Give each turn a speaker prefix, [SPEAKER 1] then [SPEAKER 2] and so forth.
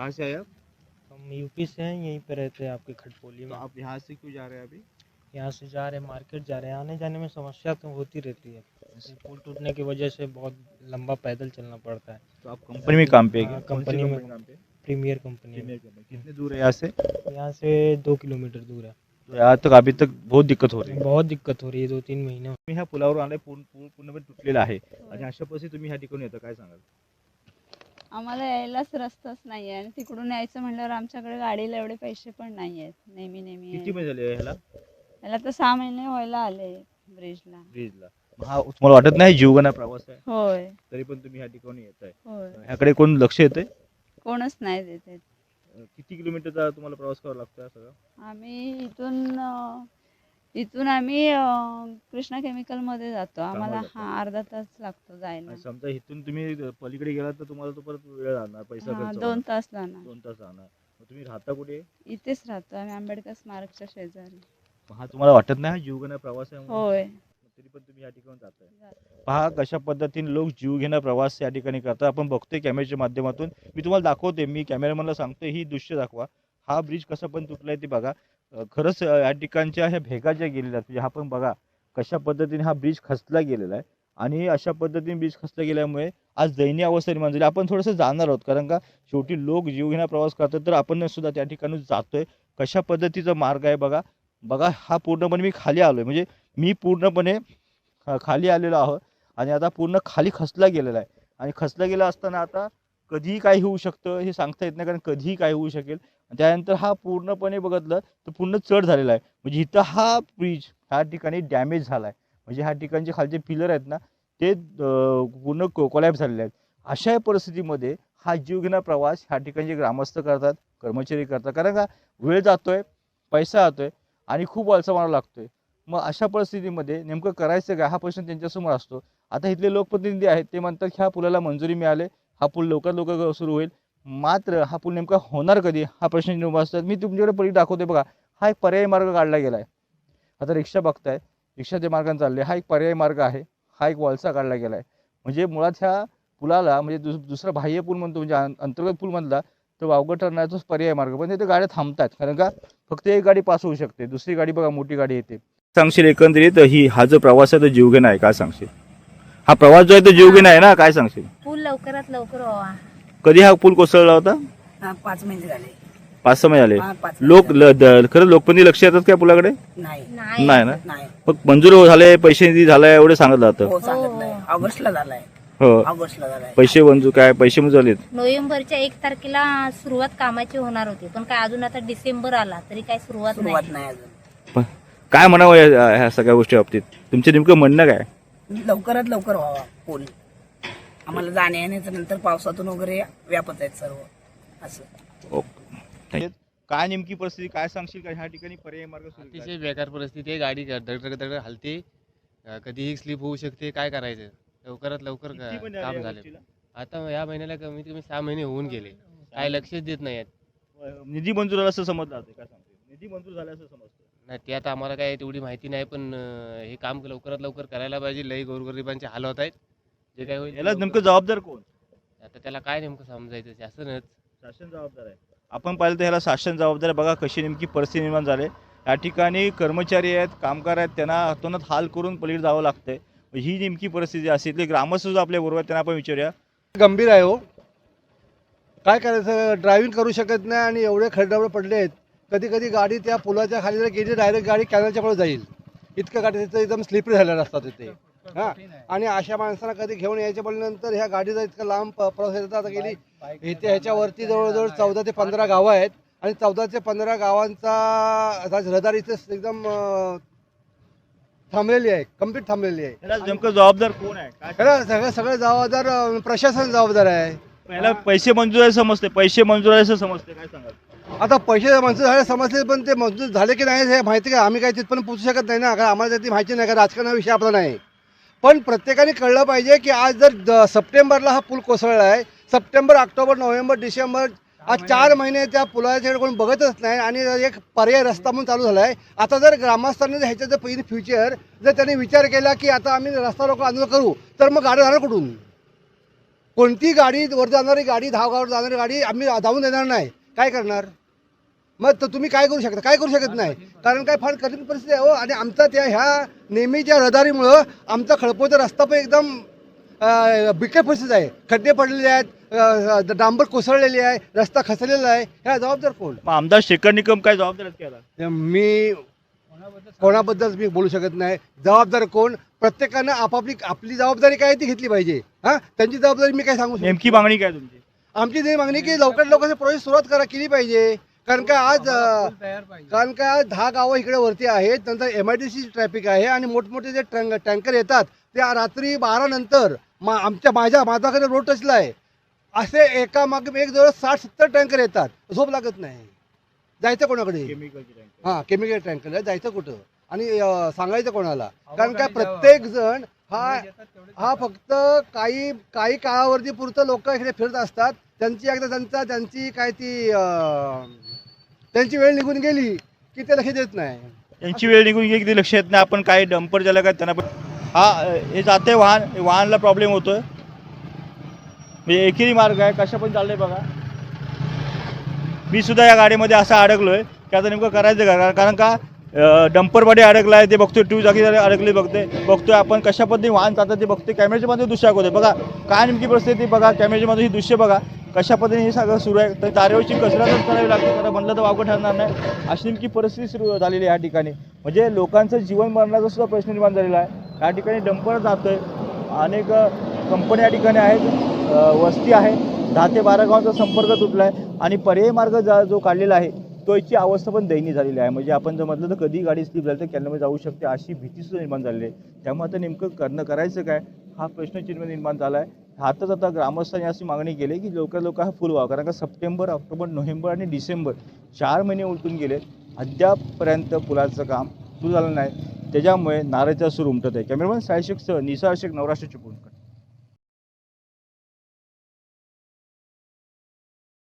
[SPEAKER 1] कहाँ से आए आप?
[SPEAKER 2] हम यूपी से हैं, यहीं पे रहते हैं आपके खटपोली
[SPEAKER 1] तो
[SPEAKER 2] में।
[SPEAKER 1] आप यहाँ से क्यों जा रहे हैं अभी?
[SPEAKER 2] यहाँ से जा रहे हैं, मार्केट जा रहे हैं। आने जाने में समस्या तो होती रहती है, ये पुल टूटने की वजह से बहुत लंबा पैदल चलना पड़ता है।
[SPEAKER 1] तो आप कंपनी में काम पे है
[SPEAKER 2] हाँ,
[SPEAKER 1] क्या? कौन सी
[SPEAKER 2] कंपनी में
[SPEAKER 1] काम पे?
[SPEAKER 2] प्रीमियर कंपनी में।
[SPEAKER 1] Premier company. कितने दूर है यहाँ से?
[SPEAKER 2] यहाँ से 2 किलोमीटर दूर है।
[SPEAKER 1] तो यहाँ तक अभी तक बहुत दिक्कत हो रही है.
[SPEAKER 2] बहुत दिक्कत हो रही है, 2-3 महीने।
[SPEAKER 1] तुम्ही ह्या पुलावर आले पूर्णपणे तुटलेला आहे आणि अशा परिस्थितीत तुम्ही ह्या ठिकाणी येता, काय सांगाल?
[SPEAKER 3] आम्हाला यायलाच रस्ताच नाही आहे आणि तिकडून यायचं म्हटल्यावर आमच्याकडे गाडीला एवढे पैसे पण नाही आहेत नेहमी
[SPEAKER 1] किती महिने झाले ह्याला
[SPEAKER 3] याला तर 6 महिने व्हायला आले ब्रिजला.
[SPEAKER 1] ब्रिजला? हा तुम्हाला वाटत नाही जीवघेणा प्रवास आहे
[SPEAKER 3] होय
[SPEAKER 1] तरी पण तुम्ही ह्या ठिकाणी येताय?
[SPEAKER 3] होय
[SPEAKER 1] ह्याकडे कोण लक्ष येते?
[SPEAKER 3] कोणच नाही देते.
[SPEAKER 1] किती किलोमीटरचा तुम्हाला प्रवास करावा लागतो सगळं?
[SPEAKER 3] आम्ही इथून आम्ही कृष्णा केमिकल मध्ये जातो. आम्हाला
[SPEAKER 1] जाता.
[SPEAKER 3] हा अर्धा तास लागतो जायला.
[SPEAKER 1] आणि समजा इथून तुम्ही पलीकडे गेलात तर तुम्हाला तो परत वेळ लागणार, पैसा
[SPEAKER 3] हा,
[SPEAKER 1] खर्च
[SPEAKER 3] 2 तास जाणार.
[SPEAKER 1] 2 तास जाणार. मग तुम्ही राहता कुठे?
[SPEAKER 3] इथेच राहतो आम्ही आंबेडकर स्मारकच्या शेजारी.
[SPEAKER 1] मग हा तुम्हाला वाटत नाही हा जीवघेणा प्रवास आहे म्हणून?
[SPEAKER 3] होय
[SPEAKER 1] तरी पण तुम्ही या ठिकाणी जाताय. पहा कशा पद्धतीने लोक जीवघेणा प्रवास या ठिकाणी करतात. आपण बघतोय कॅमेऱ्याच्या माध्यमातून. मी तुम्हाला दाखवते, मी कॅमेरामॅनला सांगतोय ही दृश्य दाखवा. हा ब्रिज कसा पण तुटलाय ते बघा. खरंच या ठिकाणच्या ह्या भेगा ज्या गेलेल्या आहेत, हा पण बघा कशा पद्धतीने हा ब्रिज खचला गेलेला आहे. आणि अशा पद्धतीने ब्रिज खचला गेल्यामुळे आज दयनीय अवस्था निर्माण झाली. आपण थोडंसं जाणार आहोत, कारण का शेवटी लोक जीवघेणा प्रवास करतात, तर आपण सुद्धा त्या ठिकाणी जातोय. कशा पद्धतीचा मार्ग आहे बघा. बघा हा पूर्णपणे मी खाली आलोय, म्हणजे मी पूर्णपणे खाली आलेलो आहोत आणि आता पूर्ण खाली खचला गेलेला आहे. आणि खचला गेला असताना आता कधीही काही होऊ शकतं हे सांगता येत नाही, कारण कधीही काही होऊ शकेल. त्यानंतर हा पूर्णपणे बघितलं तर पूर्ण चढ झालेला आहे. म्हणजे इथं हा ब्रिज ह्या ठिकाणी डॅमेज झाला आहे. म्हणजे ह्या ठिकाणचे खालचे पिलर आहेत ना ते पूर्ण कोलॅप्स झालेले आहेत. अशा परिस्थितीमध्ये हा जीवघेणा प्रवास ह्या ठिकाणचे ग्रामस्थ करतात, कर्मचारी करतात, कारण का वेळ जातोय, पैसा जातोय आणि खूप वळसा मारावा लागतोय. मग अशा परिस्थितीमध्ये नेमकं करायचं काय हा प्रश्न त्यांच्यासमोर असतो. आता इथले लोकप्रतिनिधी आहेत, ते म्हणतात ह्या पुलाला मंजुरी मिळाली, हा पूल लवकर सुरू होईल. मात्र हा पूल नेमका होणार कधी हा प्रश्न निर्माण असतात. मी तुमच्याकडे पलीकडे दाखवते बघा. हा एक पर्यायी मार्ग काढला गेला आहे. आता रिक्षा बघताय, रिक्षाच्या मार्गाने चालले, हा एक पर्यायी मार्ग आहे. हा एक वळसा काढला गेला आहे. म्हणजे मुळात ह्या पुलाला म्हणजे दुसरा बाह्य पूल म्हणतो, म्हणजे अंतर्गत पूल म्हणला तर वावगं ठरण्याचाच पर्यायी मार्ग. पण तिथे गाड्या थांबतात, कारण का फक्त एक गाडी पास होऊ शकते, दुसरी गाडी बघा मोठी गाडी येते. सांगशील एकंदरीत हा जो प्रवास आहे तो जीवघेणा आहे, काय सांगशील? हा प्रवास जो आहे तो जीवघेणा आहे ना, काय सांगशील?
[SPEAKER 4] पूल लवकरात लवकर व्हावा.
[SPEAKER 1] कधी हा पूल कोसळला होता?
[SPEAKER 4] 5 महिने झाले.
[SPEAKER 1] 5-6 महिने झाले.
[SPEAKER 4] 5 महिने झाले.
[SPEAKER 1] खरं लोकप्रतिनिधी लक्ष येतात का पुलाकडे?
[SPEAKER 4] नाही
[SPEAKER 1] नाही ना.
[SPEAKER 4] नाही
[SPEAKER 1] फक्त मंजूर झाले, पैसे निधी झालाय एवढे सांगितलं जातं.
[SPEAKER 4] हो सांगितलंय. ऑगस्टला झालाय.
[SPEAKER 1] हो,
[SPEAKER 4] ऑगस्टला झालाय.
[SPEAKER 1] पैसे मंजूर झालेत.
[SPEAKER 4] नोव्हेंबरच्या 1 तारखेला सुरुवात कामाची होणार होती, पण काय अजून आता डिसेंबर आला तरी काय सुरुवात
[SPEAKER 3] नाही अजून.
[SPEAKER 1] पण काय म्हणावं ह्या सगळ्या गोष्टी बाबतीत? तुमचं नेमकं म्हणणं काय?
[SPEAKER 4] लवकरात लवकर व्हावा पूल. आम्हाला जाण्या येण्याचं नंतर पावसातून वगैरे व्यापत आहेत सर्व असं.
[SPEAKER 1] ओके. काय नेमकी परिस्थिती काय सांगशील का ह्या ठिकाणी पर्यायी मार्ग सुरू आहे?
[SPEAKER 5] अतिशय बेकार परिस्थिती आहे. गाडी दगड हलते, कधीही स्लिप होऊ शकते. काय करायचं? लवकरात लवकर
[SPEAKER 1] किती महिने
[SPEAKER 5] काम
[SPEAKER 1] आले या
[SPEAKER 5] झाले.
[SPEAKER 1] गोष्टीला?
[SPEAKER 5] आता या महिन्याला कमीत कमी 6 महिने होऊन गेले, काय लक्षच देत नाही आहेत.
[SPEAKER 1] निधी मंजूर झाला असं समजलं जाते, काय सांगते? निधी मंजूर झाला असं समजतं.
[SPEAKER 5] नाही ते आता आम्हाला काय तेवढी माहिती नाही, पण हे काम लवकरात लवकर करायला पाहिजे. लई गोरगरिबांचे हाल होत आहेत. जे काय होईल
[SPEAKER 1] याला
[SPEAKER 5] ते
[SPEAKER 1] नेमकं
[SPEAKER 5] लवकर.
[SPEAKER 1] जबाबदार कोण?
[SPEAKER 5] आता त्याला काय नेमकं समजायचं? शासनच.
[SPEAKER 1] शासन जबाबदार आहे. आपण पाहिलं तर ह्याला शासन जबाबदार आहे. बघा कशी नेमकी परिस्थिती निर्माण झाली. या ठिकाणी कर्मचारी आहेत, कामगार आहेत, त्यांना हातोनात हाल करून पलीकडे जावं लागतंय. ही नेमकी परिस्थिती असेल. ते ग्रामस्थ सुद्धा आपल्या बरोबर, त्यांना आपण विचारूया.
[SPEAKER 6] गंभीर आहे हो. काय करायचं, ड्रायव्हिंग करू शकत नाही आणि एवढे खड्डे पडले आहेत. कधी कधी गाडी त्या पुलाच्या खाली जर गेली डायरेक्ट गाडी कॅनलच्या पुढे जाईल, इतकं गाडी तिथं एकदम स्लिपरी झालेलं असतात तिथे. हां, आणि अशा माणसांना कधी घेऊन यायचे बोलल्यानंतर ह्या गाडीचा इतका लांब प्रवास येतात. आता गेली इथे ह्याच्यावरती जवळजवळ 14 ते 15 गावं आहेत आणि 14 ते 15 गावांचा रहदारी इथे एकदम थांबलेली आहे, कम्प्लीट थांबलेली आहे.
[SPEAKER 1] याला नेमकं जबाबदार कोण आहे? काय
[SPEAKER 6] सगळं जबाबदार प्रशासन जबाबदार आहे.
[SPEAKER 1] याला पैसे मंजूर आहे समजते, पैसे मंजूर आहे असं समजते, काय सांगाल?
[SPEAKER 6] आता पैसे मंजूर झाले समजले, पण ते मंजूर झाले की नाही हे माहिती काय आम्ही काही तिथपर्यंत पोचू शकत नाही ना, कारण आम्हाला त्याची माहिती नाही, का राजकारणाविषयी आपला नाही. पण प्रत्येकाने कळलं पाहिजे की आज जर सप्टेंबरला हा पूल कोसळला आहे, सप्टेंबर, ऑक्टोबर, नोव्हेंबर, डिसेंबर, आज 4 महिने त्या पुलाच्याकडे कोण बघतच नाही आणि एक पर्याय रस्ता म्हणून चालू झाला आहे. आता जर ग्रामस्थांनी ह्याच्या जर इन फ्युचर जर त्यांनी विचार केला की आता आम्ही रस्ता रोको आंदोलन करू, तर मग गाड्या जाणार कुठून? कोणती गाडी वर जाणारी गाडी 10 गावावर जाणारी गाडी आम्ही जाऊन देणार नाही. काय करणार मग? तर तुम्ही काय करू शकता? काय करू शकत नाही, कारण काय फार कठीण परिस्थिती आहे हो. आणि आमचा त्या ह्या नेहमीच्या रहदारीमुळं आमचा खडपोचा रस्ता पण एकदम बिकट परिस्थिती आहे. खड्डे पडलेले आहेत, डांबर कोसळलेली आहे, रस्ता खचलेला आहे. ह्या जबाबदार कोण?
[SPEAKER 1] मग आमदार शेखर निकम काय जबाबदार आहेत त्याला?
[SPEAKER 6] मी कोणाबद्दल मी बोलू शकत नाही. जबाबदार कोण? प्रत्येकानं आपली जबाबदारी काय ती घेतली पाहिजे. हां, त्यांची जबाबदारी मी काय सांगू शकतो?
[SPEAKER 1] नेमकी मागणी काय तुमची?
[SPEAKER 6] आमची जी मागणी की लवकरात लवकर प्रोजेक्ट सुरुवात केली पाहिजे. कारण का आज 10 गावं इकडे वरती आहेत, नंतर MIDC ट्रॅफिक आहे आणि मोठमोठे जे टँकर येतात ते रात्री 12 नंतर माझ्याकडे रोड टचला आहे. असे एका मागे एक जवळ 60-70 टँकर येतात. झोप लागत नाही. जायचं कोणाकडे? हां, केमिकल टँकर जायचं कुठं आणि सांगायचं कोणाला? कारण काय प्रत्येक जण हा फक्त काही काळावरती पुरतं लोक इकडे फिरत असतात. त्यांची एकदा त्यांची काय ती त्यांची वेळ निघून गेली की ते लक्ष देत नाही.
[SPEAKER 1] यांची वेळ निघून गेली की लक्ष येत नाही. आपण काय डंपर ज्याला काय त्यांना पण हे जाते वाहनला प्रॉब्लेम होतोय. म्हणजे एकेरी मार्ग आहे, कशा पण चाललंय बघा. मी सुद्धा या गाडीमध्ये असं अडकलोय की आता नेमकं करायचं का? कारण का डंपरमध्ये अडकला आहे ते बघतोय, 2 जागी अडकली बघतोय आपण. कशा पद्धतीने वाहन जातात ते बघतोय. कॅमेऱ्याच्या मध्ये दृश्य दाखवतोय बघा. काय नेमकी परिस्थिती बघा. कॅमेऱ्याच्या मध्ये ही दृश्य बघा कशा पद्धतीने हे सगळं सुरू आहे. तर तारेवरची कसरतच करावी लागते, कारण म्हणलं तर वावगं ठरणार नाही. अशी नेमकी परिस्थिती सुरू झालेली आहे या ठिकाणी. म्हणजे लोकांचं जीवन मरणाचा सुद्धा प्रश्न निर्माण झालेला आहे. या ठिकाणी डंपर जातोय, अनेक कंपन्या या ठिकाणी आहेत, वस्ती आहे. 10 ते 12 गावांचा संपर्क तुटला आहे आणि पर्यायी मार्ग जो काढलेला आहे तोची अवस्था पण दयनीय झालेली आहे. म्हणजे आपण जर म्हटलं तर कधी गाडी स्लिप झाली तर कॅनलमध्ये जाऊ शकते अशी भीतीसुद्धा निर्माण झालेली आहे. त्यामुळे आता नेमकं करायचं काय हा प्रश्नचिन्ह निर्माण झाला आहे. हातच आता ग्रामस्थांनी अशी मागणी केली की लोक हा फुल व्हावा. कारण का सप्टेंबर, ऑक्टोबर, नोव्हेंबर आणि डिसेंबर 4 महिने उलटून गेले, अद्यापपर्यंत पुलाचं काम सुरू झालं नाही. त्याच्यामुळे नाराजीचा सूर उमटत आहे. कॅमेरामॅन सायशिकसह निसार शेख, नवराष्ट्र चिपळूण.